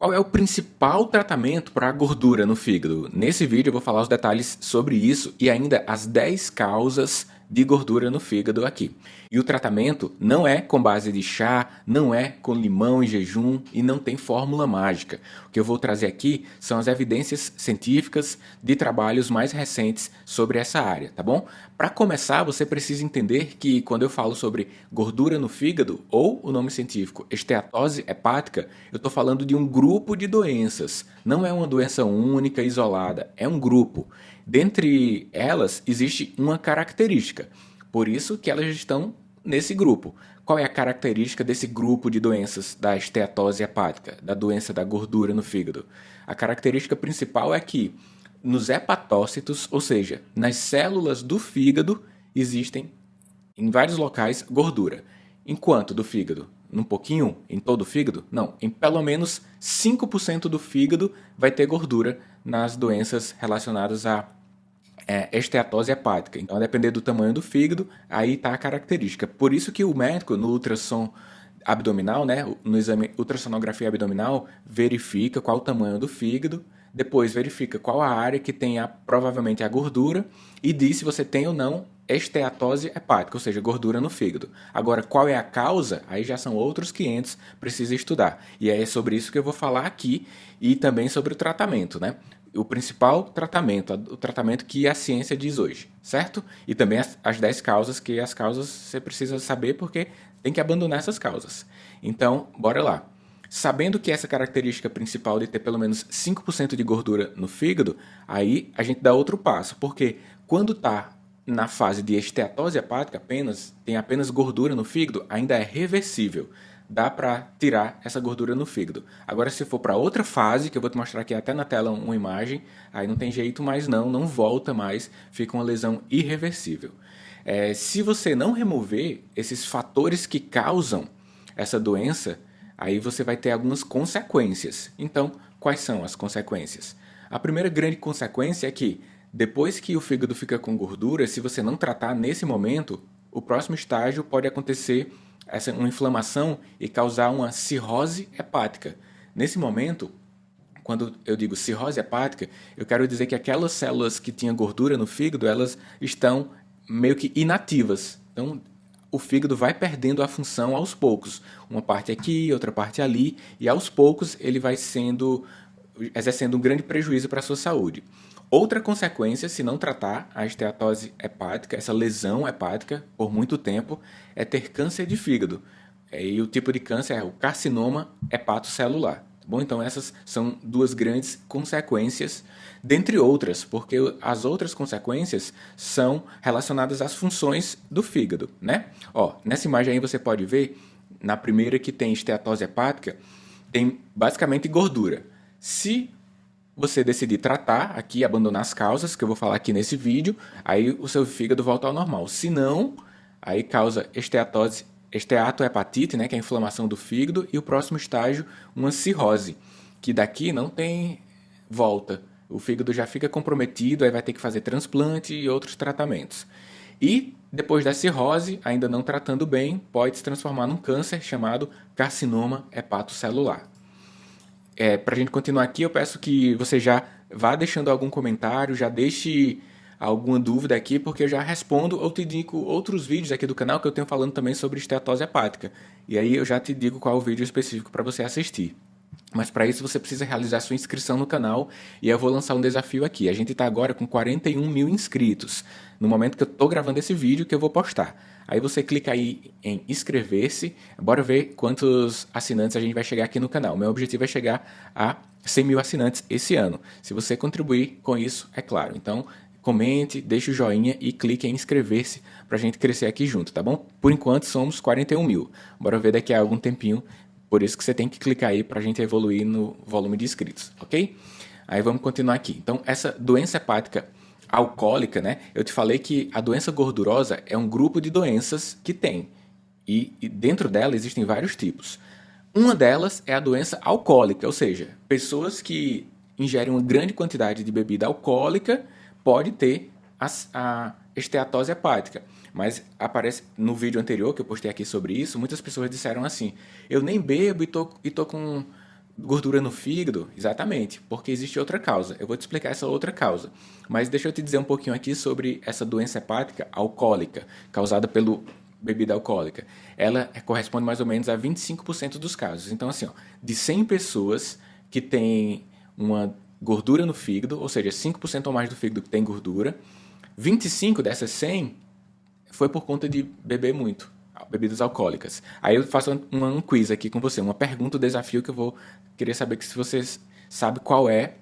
Qual é o principal tratamento para a gordura no fígado? Nesse vídeo eu vou falar os detalhes sobre isso e ainda as 10 causas de gordura no fígado aqui. E o tratamento não é com base de chá, não é com limão em jejum e não tem fórmula mágica. O que eu vou trazer aqui são as evidências científicas de trabalhos mais recentes sobre essa área, tá bom? Para começar, você precisa entender que quando eu falo sobre gordura no fígado, ou o nome científico esteatose hepática, eu estou falando de um grupo de doenças. Não é uma doença única, isolada, é um grupo. Dentre elas, existe uma característica. Por isso que elas estão nesse grupo. Qual é a característica desse grupo de doenças da esteatose hepática, da doença da gordura no fígado? A característica principal é que nos hepatócitos, ou seja, nas células do fígado, existem em vários locais gordura. Enquanto do fígado? Num pouquinho? Em todo o fígado? Não. Em pelo menos 5% do fígado vai ter gordura nas doenças relacionadas à esteatose hepática. Então, a depender do tamanho do fígado, aí está a característica. Por isso que o médico, no ultrassom abdominal, né, no exame ultrassonografia abdominal, verifica qual o tamanho do fígado, depois verifica qual a área que tem provavelmente a gordura e diz se você tem ou não esteatose hepática, ou seja, gordura no fígado. Agora, qual é a causa? Aí já são outros 500, precisa estudar. E é sobre isso que eu vou falar aqui e também sobre o tratamento, né? O principal tratamento, o tratamento que a ciência diz hoje, certo? E também as 10 causas, que as causas você precisa saber porque tem que abandonar essas causas. Então, bora lá. Sabendo que essa característica principal de ter pelo menos 5% de gordura no fígado, aí a gente dá outro passo, porque quando está na fase de esteatose hepática, tem apenas gordura no fígado, ainda é reversível. Dá para tirar essa gordura no fígado. Agora, se for para outra fase, que eu vou te mostrar aqui até na tela uma imagem, aí não tem jeito mais não volta mais, fica uma lesão irreversível. Se você não remover esses fatores que causam essa doença, aí você vai ter algumas consequências. Então, quais são as consequências? A primeira grande consequência é que, depois que o fígado fica com gordura, se você não tratar nesse momento, o próximo estágio pode acontecer uma inflamação e causar uma cirrose hepática. Nesse momento, quando eu digo cirrose hepática, eu quero dizer que aquelas células que tinham gordura no fígado, elas estão meio que inativas. Então, o fígado vai perdendo a função aos poucos. Uma parte aqui, outra parte ali, e aos poucos ele vai exercendo um grande prejuízo para a sua saúde. Outra consequência, se não tratar a esteatose hepática, essa lesão hepática, por muito tempo, é ter câncer de fígado. E o tipo de câncer é o carcinoma hepatocelular. Tá bom? Então, essas são duas grandes consequências, dentre outras, porque as outras consequências são relacionadas às funções do fígado. Né? Ó, nessa imagem aí você pode ver, na primeira que tem esteatose hepática, tem basicamente gordura. Se você decidir tratar aqui, abandonar as causas, que eu vou falar aqui nesse vídeo, aí o seu fígado volta ao normal. Se não, aí causa esteatohepatite, né, que é a inflamação do fígado, e o próximo estágio, uma cirrose, que daqui não tem volta. O fígado já fica comprometido, aí vai ter que fazer transplante e outros tratamentos. E depois da cirrose, ainda não tratando bem, pode se transformar num câncer chamado carcinoma hepatocelular. Para a gente continuar aqui, eu peço que você já vá deixando algum comentário, já deixe alguma dúvida aqui, porque eu já respondo ou te indico outros vídeos aqui do canal que eu tenho falando também sobre esteatose hepática. E aí eu já te digo qual é o vídeo específico para você assistir. Mas para isso você precisa realizar sua inscrição no canal e eu vou lançar um desafio aqui. A gente está agora com 41 mil inscritos no momento que eu estou gravando esse vídeo que eu vou postar. Aí você clica aí em inscrever-se. Bora ver quantos assinantes a gente vai chegar aqui no canal. Meu objetivo é chegar a 100 mil assinantes esse ano. Se você contribuir com isso, é claro. Então comente, deixe o joinha e clique em inscrever-se para a gente crescer aqui junto, tá bom? Por enquanto somos 41 mil. Bora ver daqui a algum tempinho. Por isso que você tem que clicar aí para a gente evoluir no volume de inscritos, ok? Aí vamos continuar aqui. Então, essa doença hepática alcoólica, né? Eu te falei que a doença gordurosa é um grupo de doenças que tem. E dentro dela existem vários tipos. Uma delas é a doença alcoólica, ou seja, pessoas que ingerem uma grande quantidade de bebida alcoólica pode ter a esteatose hepática. Mas aparece no vídeo anterior que eu postei aqui sobre isso, muitas pessoas disseram assim: eu nem bebo e tô com Gordura no fígado, exatamente, porque existe outra causa. Eu vou te explicar essa outra causa. Mas deixa eu te dizer um pouquinho aqui sobre essa doença hepática alcoólica, causada pelo bebida alcoólica. Ela corresponde mais ou menos a 25% dos casos. Então, assim, ó, de 100 pessoas que têm uma gordura no fígado, ou seja, 5% ou mais do fígado que tem gordura, 25 dessas 100 foi por conta de beber muito, bebidas alcoólicas. Aí eu faço um quiz aqui com você, uma pergunta, um desafio que eu vou querer saber que se você sabe qual é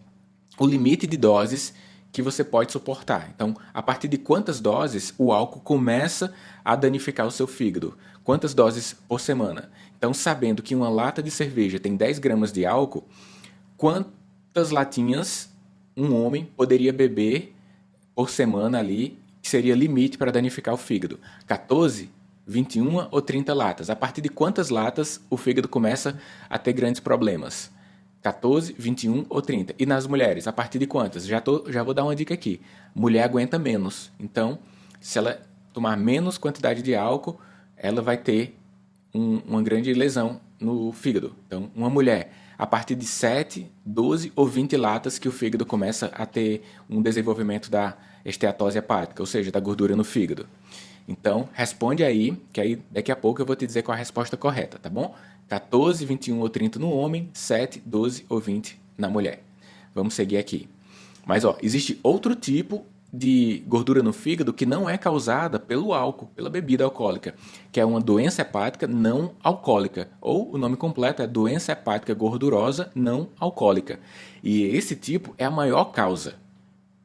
o limite de doses que você pode suportar. Então, a partir de quantas doses o álcool começa a danificar o seu fígado? Quantas doses por semana? Então, sabendo que uma lata de cerveja tem 10 gramas de álcool, quantas latinhas um homem poderia beber por semana ali, que seria limite para danificar o fígado? 14, 21 ou 30 latas? A partir de quantas latas o fígado começa a ter grandes problemas? 14, 21 ou 30? E nas mulheres, a partir de quantas? Já vou dar uma dica aqui. Mulher aguenta menos. Então, se ela tomar menos quantidade de álcool, ela vai ter uma grande lesão no fígado. Então, uma mulher, a partir de 7, 12 ou 20 latas que o fígado começa a ter um desenvolvimento da esteatose hepática, ou seja, da gordura no fígado. Então, responde aí, que aí daqui a pouco eu vou te dizer qual a resposta correta, tá bom? 14, 21 ou 30 no homem, 7, 12 ou 20 na mulher. Vamos seguir aqui. Mas, ó, existe outro tipo de gordura no fígado que não é causada pelo álcool, pela bebida alcoólica, que é uma doença hepática não alcoólica, ou o nome completo é doença hepática gordurosa não alcoólica. E esse tipo é a maior causa.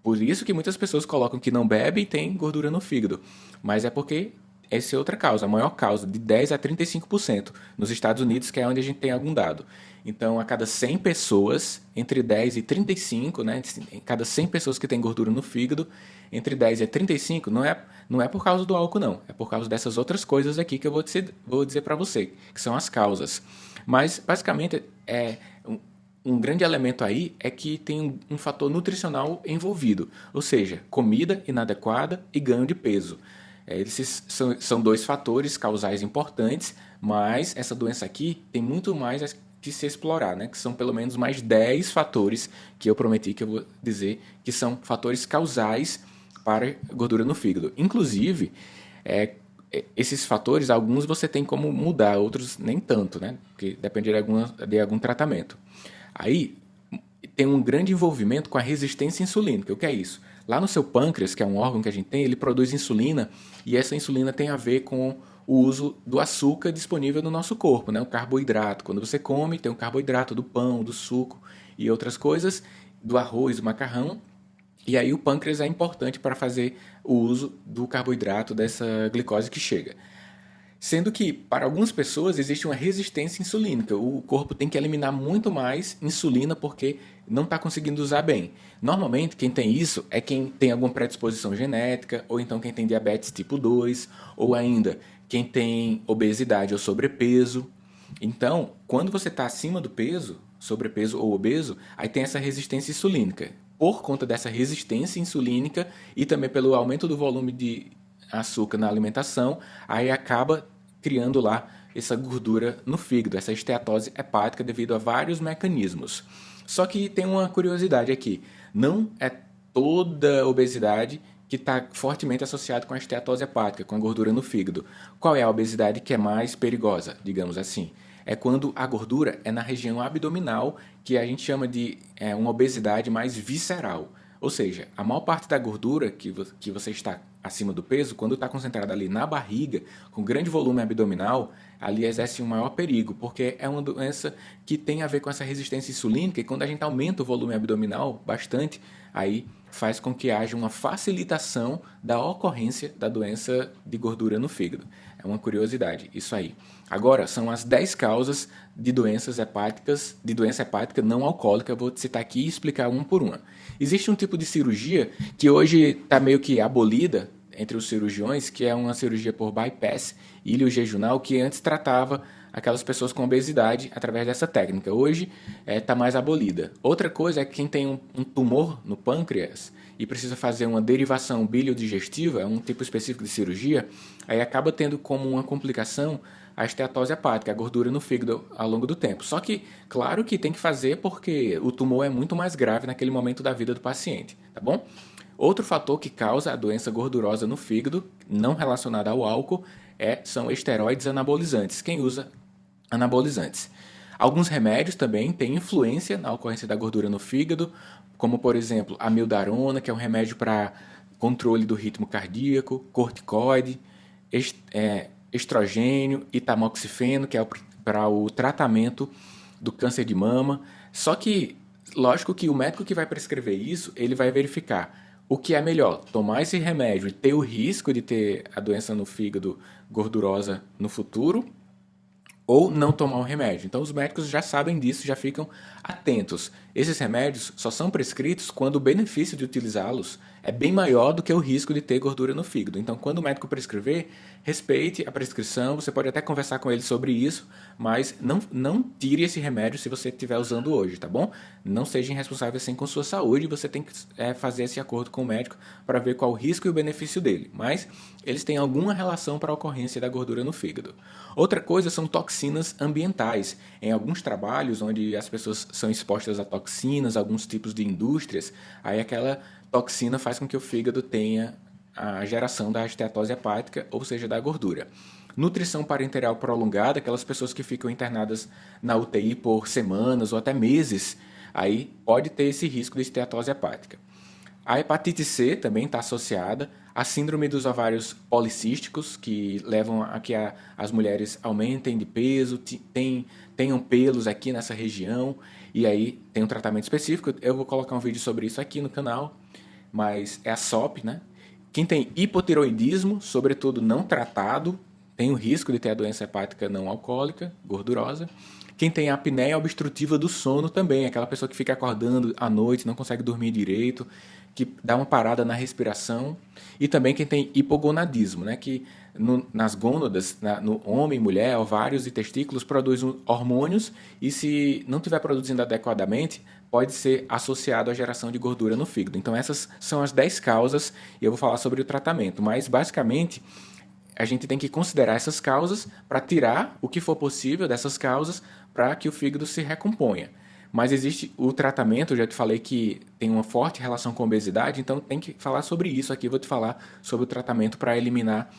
Por isso que muitas pessoas colocam que não bebe e tem gordura no fígado. Mas é porque essa é outra causa, a maior causa, de 10 a 35% nos Estados Unidos, que é onde a gente tem algum dado. Então, a cada 100 pessoas, entre 10 e 35, né, em cada 100 pessoas que têm gordura no fígado, entre 10 e 35, não é por causa do álcool, não. É por causa dessas outras coisas aqui que eu vou dizer para você, que são as causas. Mas, basicamente, um grande elemento aí é que tem um fator nutricional envolvido, ou seja, comida inadequada e ganho de peso. Esses são dois fatores causais importantes, mas essa doença aqui tem muito mais que se explorar, né? Que são pelo menos mais 10 fatores que eu prometi que eu vou dizer que são fatores causais para gordura no fígado. Inclusive, esses fatores, alguns você tem como mudar, outros nem tanto, né? Porque depende de algum tratamento. Aí tem um grande envolvimento com a resistência insulínica. O que é isso? Lá no seu pâncreas, que é um órgão que a gente tem, ele produz insulina e essa insulina tem a ver com o uso do açúcar disponível no nosso corpo, né? O carboidrato. Quando você come, tem o carboidrato do pão, do suco e outras coisas, do arroz, do macarrão. E aí o pâncreas é importante para fazer o uso do carboidrato, dessa glicose que chega. Sendo que, para algumas pessoas, existe uma resistência insulínica. O corpo tem que eliminar muito mais insulina porque não está conseguindo usar bem. Normalmente, quem tem isso é quem tem alguma predisposição genética, ou então quem tem diabetes tipo 2, ou ainda quem tem obesidade ou sobrepeso. Então, quando você está acima do peso, sobrepeso ou obeso, aí tem essa resistência insulínica. Por conta dessa resistência insulínica e também pelo aumento do volume de açúcar na alimentação, aí acaba criando lá essa gordura no fígado, essa esteatose hepática devido a vários mecanismos. Só que tem uma curiosidade aqui, não é toda obesidade que está fortemente associada com a esteatose hepática, com a gordura no fígado. Qual é a obesidade que é mais perigosa, digamos assim? É quando a gordura é na região abdominal, que a gente chama de uma obesidade mais visceral. Ou seja, a maior parte da gordura que você está acima do peso, quando está concentrada ali na barriga, com grande volume abdominal, ali exerce um maior perigo, porque é uma doença que tem a ver com essa resistência insulínica e quando a gente aumenta o volume abdominal bastante, aí faz com que haja uma facilitação da ocorrência da doença de gordura no fígado. É uma curiosidade, isso aí. Agora, são as 10 causas de doenças hepáticas, de doença hepática não alcoólica. Eu vou citar aqui e explicar uma por uma. Existe um tipo de cirurgia que hoje está meio que abolida entre os cirurgiões, que é uma cirurgia por bypass ilio-jejunal, que antes tratava aquelas pessoas com obesidade através dessa técnica. Hoje está mais abolida. Outra coisa é que quem tem um tumor no pâncreas e precisa fazer uma derivação biliodigestiva, é um tipo específico de cirurgia, aí acaba tendo como uma complicação a esteatose hepática, a gordura no fígado ao longo do tempo. Só que, claro que tem que fazer porque o tumor é muito mais grave naquele momento da vida do paciente, tá bom? Outro fator que causa a doença gordurosa no fígado, não relacionada ao álcool, são esteroides anabolizantes. Quem usa anabolizantes? Alguns remédios também têm influência na ocorrência da gordura no fígado, como por exemplo a amiodarona, que é um remédio para controle do ritmo cardíaco, corticoide, estrogênio e tamoxifeno, que é para o tratamento do câncer de mama. Só que, lógico que o médico que vai prescrever isso, ele vai verificar o que é melhor, tomar esse remédio e ter o risco de ter a doença no fígado gordurosa no futuro, ou não tomar o remédio. Então, os médicos já sabem disso, já ficam atentos. Esses remédios só são prescritos quando o benefício de utilizá-los é bem maior do que o risco de ter gordura no fígado. Então, quando o médico prescrever, respeite a prescrição. Você pode até conversar com ele sobre isso, mas não tire esse remédio se você estiver usando hoje, tá bom? Não seja irresponsável assim com sua saúde. Você tem que fazer esse acordo com o médico para ver qual o risco e o benefício dele. Mas eles têm alguma relação para a ocorrência da gordura no fígado. Outra coisa são toxinas ambientais. Em alguns trabalhos onde as pessoas são expostas a toxinas, alguns tipos de indústrias, aí aquela toxina faz com que o fígado tenha a geração da esteatose hepática, ou seja, da gordura. Nutrição parenteral prolongada, aquelas pessoas que ficam internadas na UTI por semanas ou até meses, aí pode ter esse risco de esteatose hepática. A hepatite C também está associada, a síndrome dos ovários policísticos, que levam a que as mulheres aumentem de peso, tenham pelos aqui nessa região, e aí tem um tratamento específico. Eu vou colocar um vídeo sobre isso aqui no canal, mas é a SOP, né? Quem tem hipotiroidismo, sobretudo não tratado, tem o risco de ter a doença hepática não alcoólica, gordurosa. Quem tem apneia obstrutiva do sono também, aquela pessoa que fica acordando à noite, não consegue dormir direito, que dá uma parada na respiração. E também quem tem hipogonadismo, né, que nas gônadas, no homem, mulher, ovários e testículos produzem hormônios e se não estiver produzindo adequadamente, pode ser associado à geração de gordura no fígado. Então essas são as 10 causas e eu vou falar sobre o tratamento, mas basicamente a gente tem que considerar essas causas para tirar o que for possível dessas causas para que o fígado se recomponha. Mas existe o tratamento, eu já te falei que tem uma forte relação com a obesidade, então tem que falar sobre isso aqui. Vou te falar sobre o tratamento para eliminar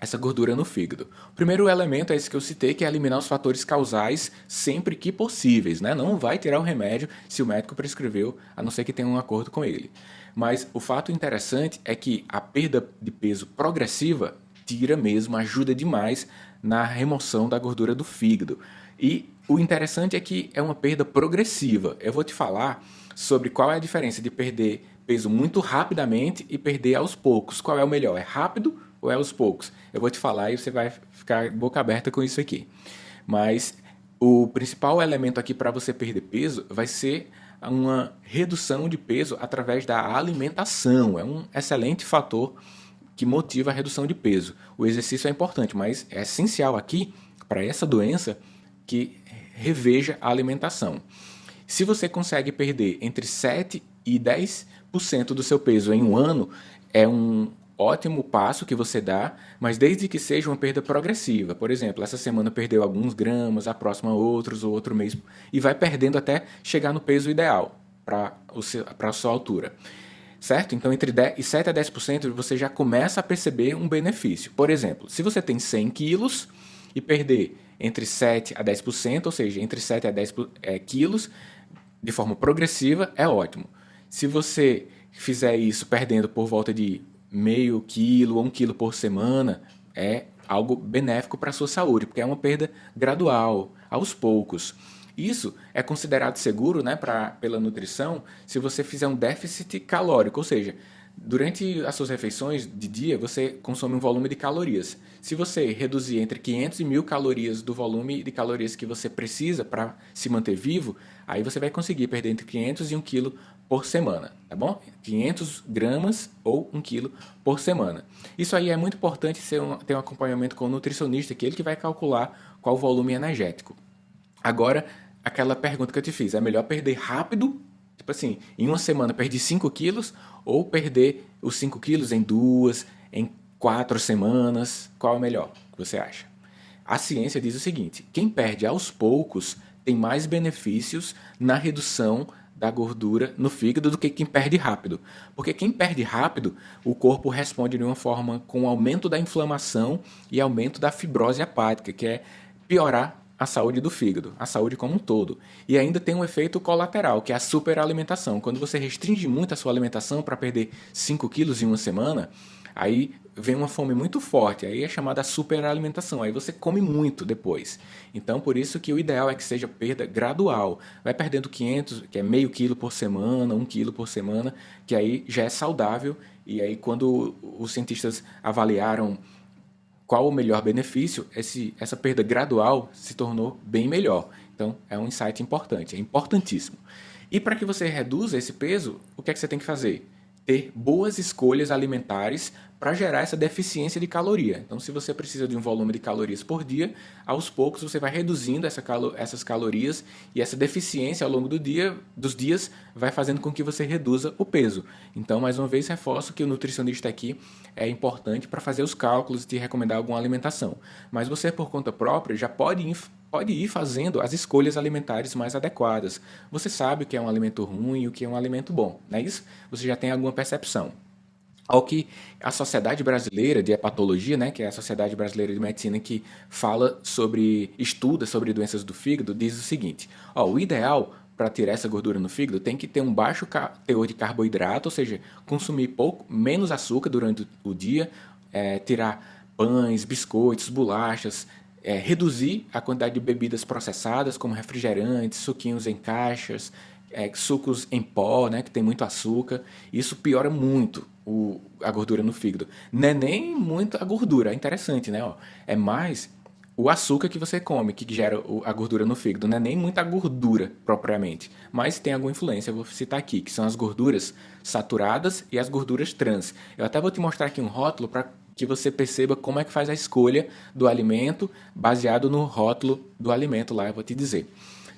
essa gordura no fígado. O primeiro elemento é esse que eu citei, que é eliminar os fatores causais sempre que possíveis, né? Não vai tirar o remédio se o médico prescreveu, a não ser que tenha um acordo com ele. Mas o fato interessante é que a perda de peso progressiva tira mesmo, ajuda demais na remoção da gordura do fígado. E o interessante é que é uma perda progressiva. Eu vou te falar sobre qual é a diferença de perder peso muito rapidamente e perder aos poucos. Qual é o melhor? É rápido ou é aos poucos? Eu vou te falar e você vai ficar boca aberta com isso aqui. Mas o principal elemento aqui para você perder peso vai ser uma redução de peso através da alimentação. É um excelente fator que motiva a redução de peso. O exercício é importante, mas é essencial aqui para essa doença que reveja a alimentação. Se você consegue perder entre 7 e 10% do seu peso em um ano, é um ótimo passo que você dá, mas desde que seja uma perda progressiva. Por exemplo, essa semana perdeu alguns gramas, a próxima outros, ou outro mês, e vai perdendo até chegar no peso ideal para a sua altura. Certo? Então, entre 7 a 10% você já começa a perceber um benefício. Por exemplo, se você tem 100 quilos e perder entre 7 a 10%, ou seja, entre 7 a 10 quilos, de forma progressiva, é ótimo. Se você fizer isso perdendo por volta de meio quilo ou 1 quilo por semana, é algo benéfico para a sua saúde, porque é uma perda gradual, aos poucos. Isso é considerado seguro, né, pela nutrição se você fizer um déficit calórico, ou seja, durante as suas refeições de dia você consome um volume de calorias. Se você reduzir entre 500 e 1.000 calorias do volume de calorias que você precisa para se manter vivo, aí você vai conseguir perder entre 500 e 1 quilo por semana, tá bom? 500 gramas ou 1 quilo por semana. Isso aí é muito importante ter um acompanhamento com o nutricionista, que é ele que vai calcular qual o volume energético. Agora, aquela pergunta que eu te fiz, é melhor perder rápido, tipo assim, em uma semana perder 5 quilos, ou perder os 5 quilos em 2, em 4 semanas? Qual é o melhor que você acha? A ciência diz o seguinte: quem perde aos poucos tem mais benefícios na redução da gordura no fígado do que quem perde rápido. Porque quem perde rápido, o corpo responde de uma forma com aumento da inflamação e aumento da fibrose hepática, que é piorar a saúde do fígado, a saúde como um todo. E ainda tem um efeito colateral, que é a superalimentação. Quando você restringe muito a sua alimentação para perder 5 quilos em uma semana, aí vem uma fome muito forte, aí é chamada superalimentação, aí você come muito depois. Então, por isso que o ideal é que seja perda gradual. Vai perdendo 500, que é meio quilo por semana, 1 quilo por semana, que aí já é saudável. E aí, quando os cientistas avaliaram qual o melhor benefício, essa perda gradual se tornou bem melhor. Então, é um insight importante, é importantíssimo. E para que você reduza esse peso, o que é que você tem que fazer? Ter boas escolhas alimentares para gerar essa deficiência de caloria. Então, se você precisa de um volume de calorias por dia, aos poucos você vai reduzindo essas calorias e essa deficiência ao longo dos dias vai fazendo com que você reduza o peso. Então, mais uma vez, reforço que o nutricionista aqui é importante para fazer os cálculos e te recomendar alguma alimentação. Mas você, por conta própria, já pode ir fazendo as escolhas alimentares mais adequadas. Você sabe o que é um alimento ruim e o que é um alimento bom, não é isso? Você já tem alguma percepção. Ao que a Sociedade Brasileira de Hepatologia, né, que é a Sociedade Brasileira de Medicina que estuda sobre doenças do fígado, diz o seguinte: ó, o ideal para tirar essa gordura no fígado tem que ter um baixo teor de carboidrato, ou seja, consumir menos açúcar durante o dia, tirar pães, biscoitos, bolachas, reduzir a quantidade de bebidas processadas, como refrigerantes, suquinhos em caixas, sucos em pó, né, que tem muito açúcar. Isso piora muito a gordura no fígado. Não é nem muito a gordura, é interessante, né? Ó, é mais o açúcar que você come que gera a gordura no fígado. Não é nem muita gordura propriamente, mas tem alguma influência. Eu vou citar aqui, que são as gorduras saturadas e as gorduras trans. Eu até vou te mostrar aqui um rótulo para que você perceba como é que faz a escolha do alimento baseado no rótulo do alimento lá, eu vou te dizer.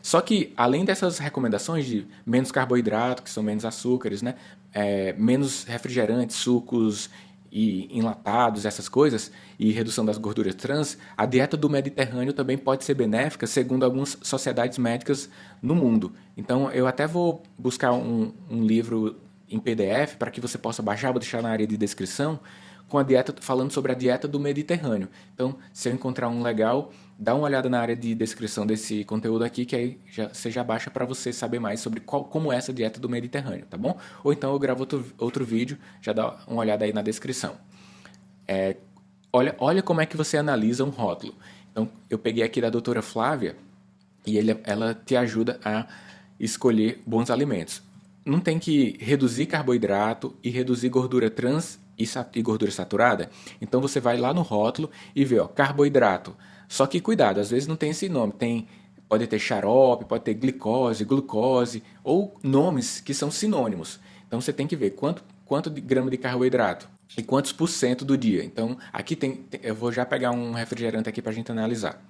Só que, além dessas recomendações de menos carboidrato, que são menos açúcares, né? Menos refrigerantes, sucos e enlatados, essas coisas, e redução das gorduras trans, a dieta do Mediterrâneo também pode ser benéfica, segundo algumas sociedades médicas no mundo. Então, eu até vou buscar um livro em PDF para que você possa baixar, vou deixar na área de descrição, com a dieta, falando sobre a dieta do Mediterrâneo. Então, se eu encontrar um legal, dá uma olhada na área de descrição desse conteúdo aqui, que aí você já baixa para você saber mais sobre como é essa dieta do Mediterrâneo, tá bom? Ou então eu gravo outro vídeo, já dá uma olhada aí na descrição. Olha como é que você analisa um rótulo. Então, eu peguei aqui da doutora Flávia e ela te ajuda a escolher bons alimentos. Não tem que reduzir carboidrato e reduzir gordura trans e gordura saturada? Então você vai lá no rótulo e vê, ó, carboidrato. Só que cuidado, às vezes não tem esse nome. Pode ter xarope, pode ter glicose, glucose, ou nomes que são sinônimos. Então você tem que ver quanto de grama de carboidrato e quantos por cento do dia. Então aqui eu vou já pegar um refrigerante aqui para a gente analisar.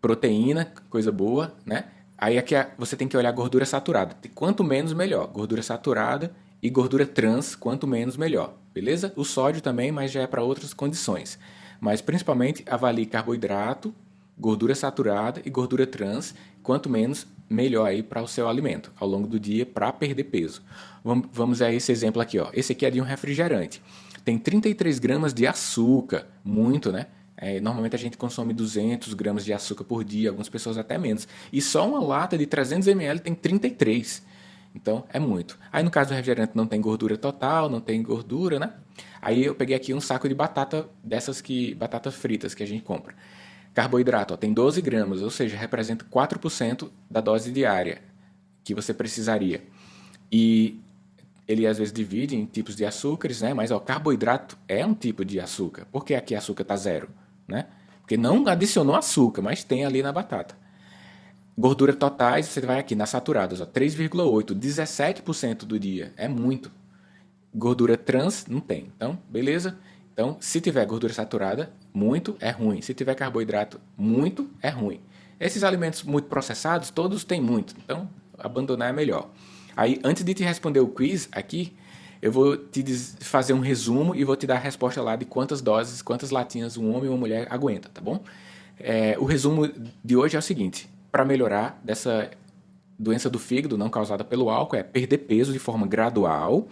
Proteína, coisa boa, né? Aí aqui você tem que olhar a gordura saturada. Quanto menos, melhor. Gordura saturada e gordura trans, quanto menos, melhor. Beleza? O sódio também, mas já é para outras condições. Mas principalmente avalie carboidrato, gordura saturada e gordura trans. Quanto menos, melhor aí para o seu alimento ao longo do dia para perder peso. Vamos a esse exemplo aqui, ó. Esse aqui é de um refrigerante. Tem 33 gramas de açúcar, muito, né? Normalmente a gente consome 200 gramas de açúcar por dia, algumas pessoas até menos. E só uma lata de 300 ml tem 33. Então é muito. Aí no caso do refrigerante não tem gordura total, não tem gordura, né? Aí eu peguei aqui um saco de batata, batatas fritas que a gente compra. Carboidrato, ó, tem 12 gramas, ou seja, representa 4% da dose diária que você precisaria. E ele às vezes divide em tipos de açúcares, né? Mas ó, carboidrato é um tipo de açúcar. Por que aqui açúcar está zero? Né? Porque não adicionou açúcar, mas tem ali na batata. Gordura totais, você vai aqui nas saturadas, 3,8, 17% do dia. É muito. Gordura trans, não tem. Então, beleza? Então, se tiver gordura saturada, muito é ruim. Se tiver carboidrato, muito é ruim. Esses alimentos muito processados, todos têm muito. Então, abandonar é melhor. Aí, antes de te responder o quiz aqui, eu vou fazer um resumo e vou te dar a resposta lá de quantas doses, quantas latinhas um homem ou uma mulher aguenta, tá bom? O resumo de hoje é o seguinte: para melhorar dessa doença do fígado não causada pelo álcool, é perder peso de forma gradual,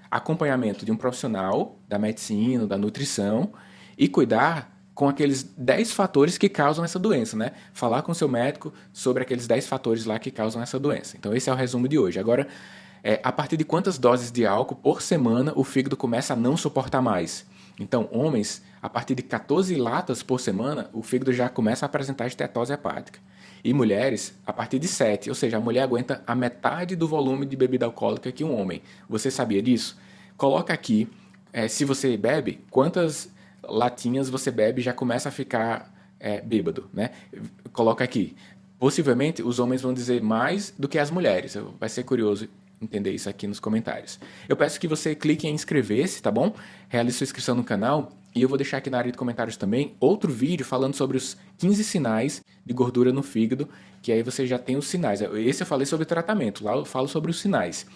acompanhamento de um profissional da medicina, da nutrição e cuidar com aqueles 10 fatores que causam essa doença, né? Falar com seu médico sobre aqueles 10 fatores lá que causam essa doença. Então esse é o resumo de hoje. Agora, a partir de quantas doses de álcool por semana o fígado começa a não suportar mais? Então, homens, a partir de 14 latas por semana, o fígado já começa a apresentar estetose hepática. E mulheres, a partir de 7, ou seja, a mulher aguenta a metade do volume de bebida alcoólica que um homem. Você sabia disso? Coloca aqui, se você bebe, quantas latinhas você bebe e já começa a ficar bêbado, né? Coloca aqui. Possivelmente os homens vão dizer mais do que as mulheres. Vai ser curioso entender isso aqui nos comentários. Eu peço que você clique em inscrever-se, tá bom? Realize sua inscrição no canal e eu vou deixar aqui na área de comentários também outro vídeo falando sobre os 15 sinais de gordura no fígado, que aí você já tem os sinais. Esse eu falei sobre tratamento, lá eu falo sobre os sinais.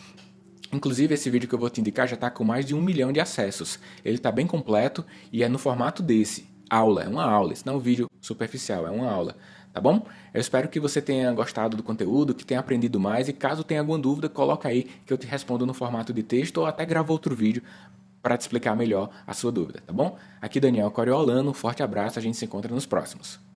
Inclusive, esse vídeo que eu vou te indicar já está com mais de 1 milhão de acessos. Ele está bem completo e é no formato desse. Aula, é uma aula. Isso não é um vídeo superficial, é uma aula. Tá bom? Eu espero que você tenha gostado do conteúdo, que tenha aprendido mais. E caso tenha alguma dúvida, coloca aí que eu te respondo no formato de texto ou até gravo outro vídeo para te explicar melhor a sua dúvida, tá bom? Aqui Daniel Coriolano, um forte abraço, a gente se encontra nos próximos.